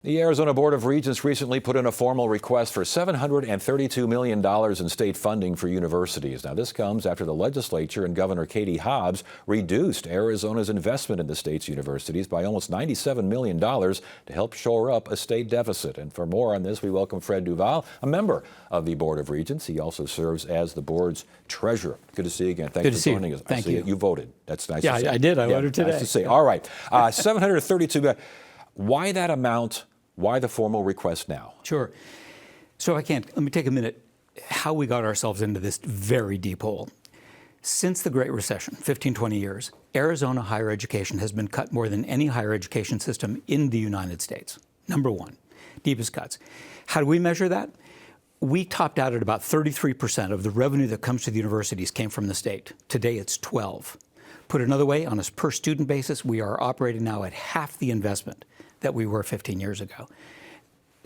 The Arizona Board of Regents recently put in a formal request for $732 million in state funding for universities. Now, this comes after the legislature and Governor Katie Hobbs reduced Arizona's investment in the state's universities by almost $97 million to help shore up a state deficit. And for more on this, we welcome Fred Duval, a member of the Board of Regents. He also serves as the board's treasurer. Good to see you again. Thanks for joining us. Thank you. You voted. That's nice to see. Yeah, I did. I voted today. Nice to see. All right. $732 million. Why that amount? Why the formal request now? Sure. So let me take a minute, how we got ourselves into this very deep hole. Since the Great Recession, 15, 20 years, Arizona higher education has been cut more than any higher education system in the United States. Number one, deepest cuts. How do we measure that? We topped out at about 33% of the revenue that comes to the universities came from the state. Today it's 12. Put another way, on a per student basis, we are operating now at half the investment that we were 15 years ago.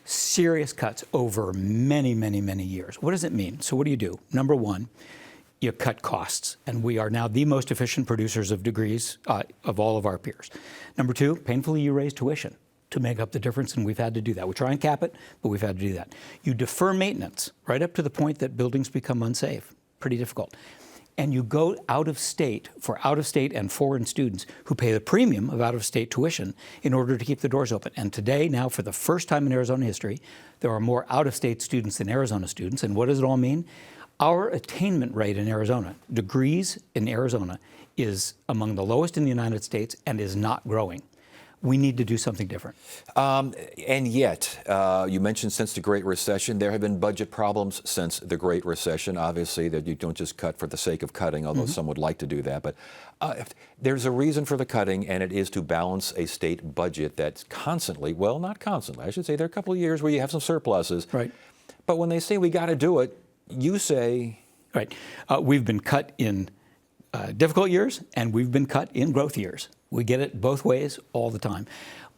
Serious cuts over many, many, many years. What does it mean? So what do? Number one, you cut costs, and we are now the most efficient producers of degrees of all of our peers. Number two, painfully you raise tuition to make up the difference, and we've had to do that. We try and cap it, but we've had to do that. You defer maintenance right up to the point that buildings become unsafe. Pretty difficult. And you go out of state for out-of-state and foreign students who pay the premium of out-of-state tuition in order to keep the doors open. And today, now for the first time in Arizona history, there are more out-of-state students than Arizona students. And what does it all mean? Our attainment rate in Arizona, degrees in Arizona, is among the lowest in the United States and is not growing. We need to do something different. And yet, you mentioned since the Great Recession, there have been budget problems since the Great Recession. Obviously, that you don't just cut for the sake of cutting, although some would like to do that. But there's a reason for the cutting, and it is to balance a state budget that's constantly, well, not constantly, I should say, there are a couple of years where you have some surpluses. Right. But when they say we got to do it, you say... Right. We've been cut in difficult years, and we've been cut in growth years. We get it both ways all the time.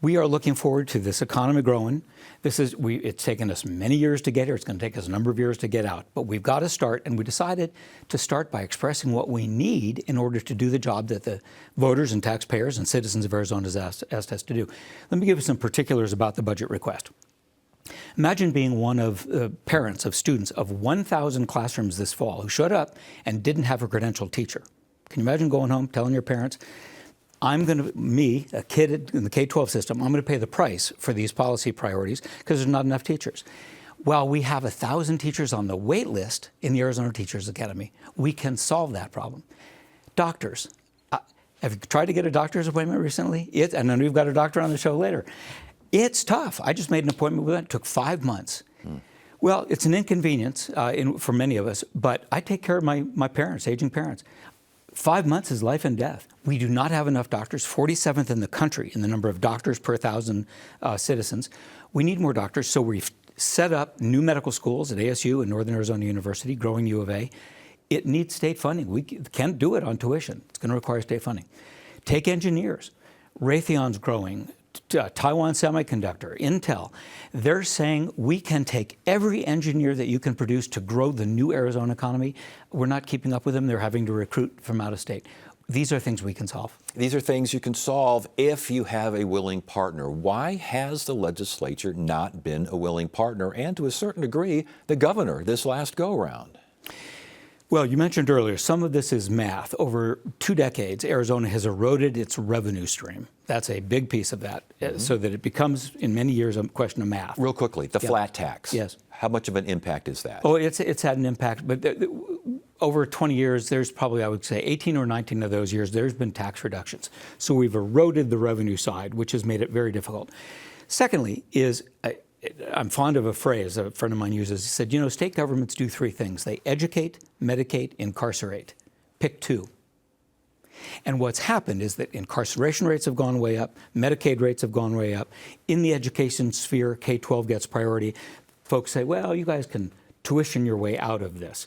We are looking forward to this economy growing. It's taken us many years to get here. It's going to take us a number of years to get out. But we've got to start, and we decided to start by expressing what we need in order to do the job that the voters and taxpayers and citizens of Arizona has asked us to do. Let me give you some particulars about the budget request. Imagine being one of the parents of students of 1,000 classrooms this fall who showed up and didn't have a credentialed teacher. Can you imagine going home telling your parents, a kid in the K-12 system, I'm going to pay the price for these policy priorities because there's not enough teachers. Well, we have 1,000 teachers on the wait list in the Arizona Teachers Academy. We can solve that problem. Doctors. Have you tried to get a doctor's appointment recently? I know you've got a doctor on the show later. It's tough. I just made an appointment with them. It took 5 months. Well, it's an inconvenience for many of us, but I take care of my parents, aging parents. 5 months is life and death. We do not have enough doctors, 47th in the country in the number of doctors per 1,000 citizens. We need more doctors, so we've set up new medical schools at ASU and Northern Arizona University, growing U of A. It needs state funding. We can't do it on tuition. It's going to require state funding. Take engineers. Raytheon's growing. Taiwan Semiconductor, Intel, they're saying we can take every engineer that you can produce to grow the new Arizona economy. We're not keeping up with them. They're having to recruit from out of state. These are things we can solve. These are things you can solve if you have a willing partner. Why has the legislature not been a willing partner, and to a certain degree, the governor this last go-round? Well, you mentioned earlier, some of this is math. Over 2 decades, Arizona has eroded its revenue stream. That's a big piece of that, so that it becomes, in many years, a question of math. Real quickly, the flat tax. Yes. How much of an impact is that? Oh, it's had an impact, but over 20 years, there's probably, I would say, 18 or 19 of those years, there's been tax reductions. So we've eroded the revenue side, which has made it very difficult. Secondly is... I'm fond of a phrase a friend of mine uses. He said, state governments do 3 things. They educate, medicate, incarcerate. Pick 2. And what's happened is that incarceration rates have gone way up, Medicaid rates have gone way up. In the education sphere, K-12 gets priority. Folks say, well, you guys can tuition your way out of this.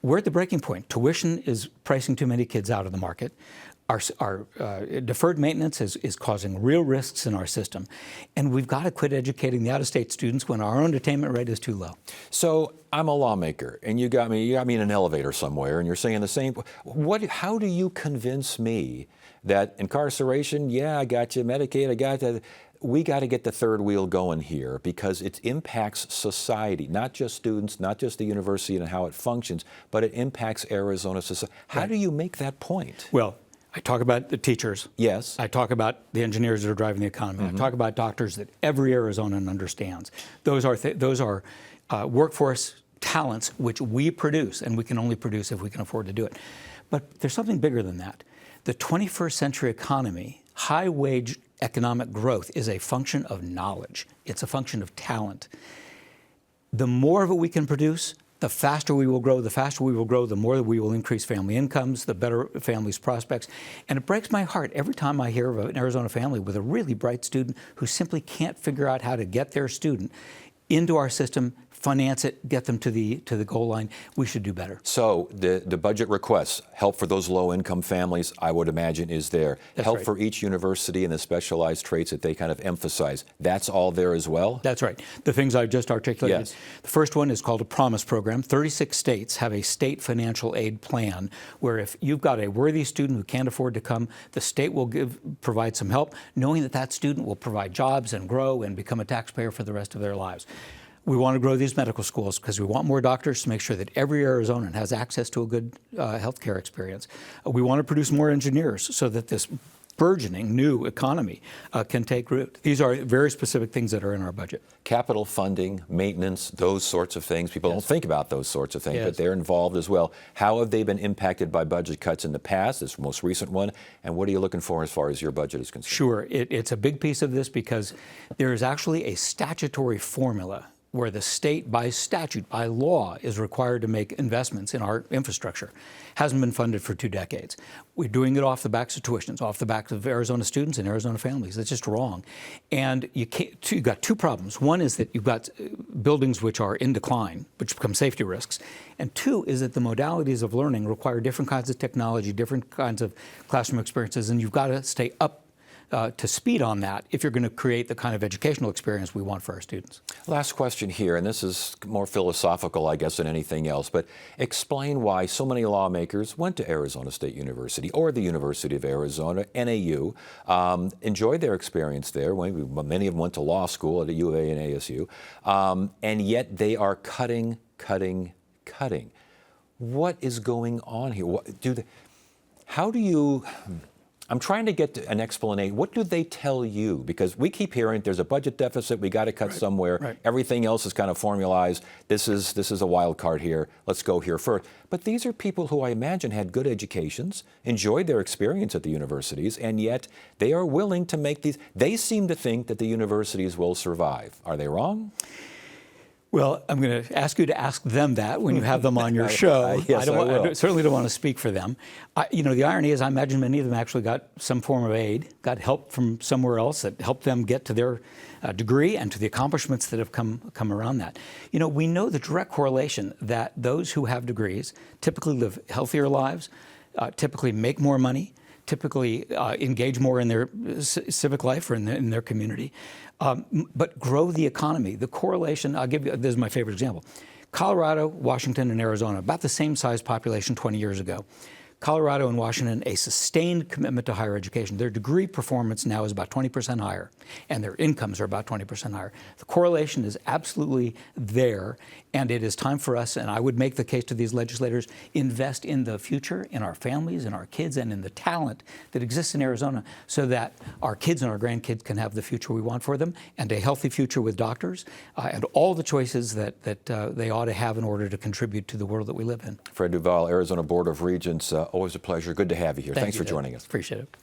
We're at the breaking point. Tuition is pricing too many kids out of the market. Our deferred maintenance is causing real risks in our system. And we've got to quit educating the out-of-state students when our own attainment rate is too low. So I'm a lawmaker, and you got me in an elevator somewhere, and you're saying the same. How do you convince me that incarceration, yeah, I got you, Medicaid, I got that, we got to get the third wheel going here because it impacts society, not just students, not just the university and how it functions, but it impacts Arizona society. How do you make that point? Well, I talk about the teachers. Yes. I talk about the engineers that are driving the economy. I talk about doctors that every Arizonan understands. Those are workforce talents which we produce, and we can only produce if we can afford to do it. But there's something bigger than that. The 21st century economy, high-wage economic growth, is a function of knowledge. It's a function of talent. The more of it we can produce, the faster we will grow. The faster we will grow, the more that we will increase family incomes, the better families' prospects. And it breaks my heart every time I hear of an Arizona family with a really bright student who simply can't figure out how to get their student into our system, finance it, get them to the goal line. We should do better. So the budget requests, help for those low-income families, I would imagine, is there. That's help right. for each university and the specialized traits that they kind of emphasize. That's all there as well? That's right. The things I've just articulated. Yes. The first one is called a Promise Program. 36 states have a state financial aid plan where if you've got a worthy student who can't afford to come, the state will provide some help, knowing that that student will provide jobs and grow and become a taxpayer for the rest of their lives. We want to grow these medical schools because we want more doctors to make sure that every Arizonan has access to a good healthcare experience. We want to produce more engineers so that this burgeoning new economy can take root. These are very specific things that are in our budget. Capital funding, maintenance, those sorts of things. People don't think about those sorts of things, Yes. but they're involved as well. How have they been impacted by budget cuts in the past, this most recent one, and what are you looking for as far as your budget is concerned? Sure, it's a big piece of this because there is actually a statutory formula where the state, by statute, by law, is required to make investments in our infrastructure. Hasn't been funded for 2 decades. We're doing it off the backs of tuitions, off the backs of Arizona students and Arizona families. That's just wrong. And you've got 2 problems. One is that you've got buildings which are in decline, which become safety risks. And 2 is that the modalities of learning require different kinds of technology, different kinds of classroom experiences, and you've got to stay up to speed on that if you're going to create the kind of educational experience we want for our students. Last question here, and this is more philosophical, I guess, than anything else, but explain why so many lawmakers went to Arizona State University or the University of Arizona, NAU, enjoyed their experience there. Many of them went to law school at U of A and ASU, and yet they are cutting. What is going on here? How do you... I'm trying to get an explanation. What do they tell you? Because we keep hearing there's a budget deficit, we got to cut somewhere. Right. Everything else is kind of formalized. This is a wild card here. Let's go here first. But these are people who I imagine had good educations, enjoyed their experience at the universities, and yet they are willing to make these. They seem to think that the universities will survive. Are they wrong? Well, I'm going to ask you to ask them that when you have them on your show. Yes, I will. I certainly don't want to speak for them. The irony is I imagine many of them actually got some form of aid, got help from somewhere else that helped them get to their degree and to the accomplishments that have come around that. We know the direct correlation that those who have degrees typically live healthier lives, typically make more money, typically engage more in their civic life or in their community, but grow the economy. The correlation, I'll give you, this is my favorite example. Colorado, Washington, and Arizona, about the same size population 20 years ago. Colorado and Washington, a sustained commitment to higher education. Their degree performance now is about 20% higher, and their incomes are about 20% higher. The correlation is absolutely there, and it is time for us, and I would make the case to these legislators, invest in the future, in our families, in our kids, and in the talent that exists in Arizona so that our kids and our grandkids can have the future we want for them, and a healthy future with doctors, and all the choices that they ought to have in order to contribute to the world that we live in. Fred Duvall, Arizona Board of Regents, always a pleasure. Good to have you here. Thanks for joining us. Appreciate it.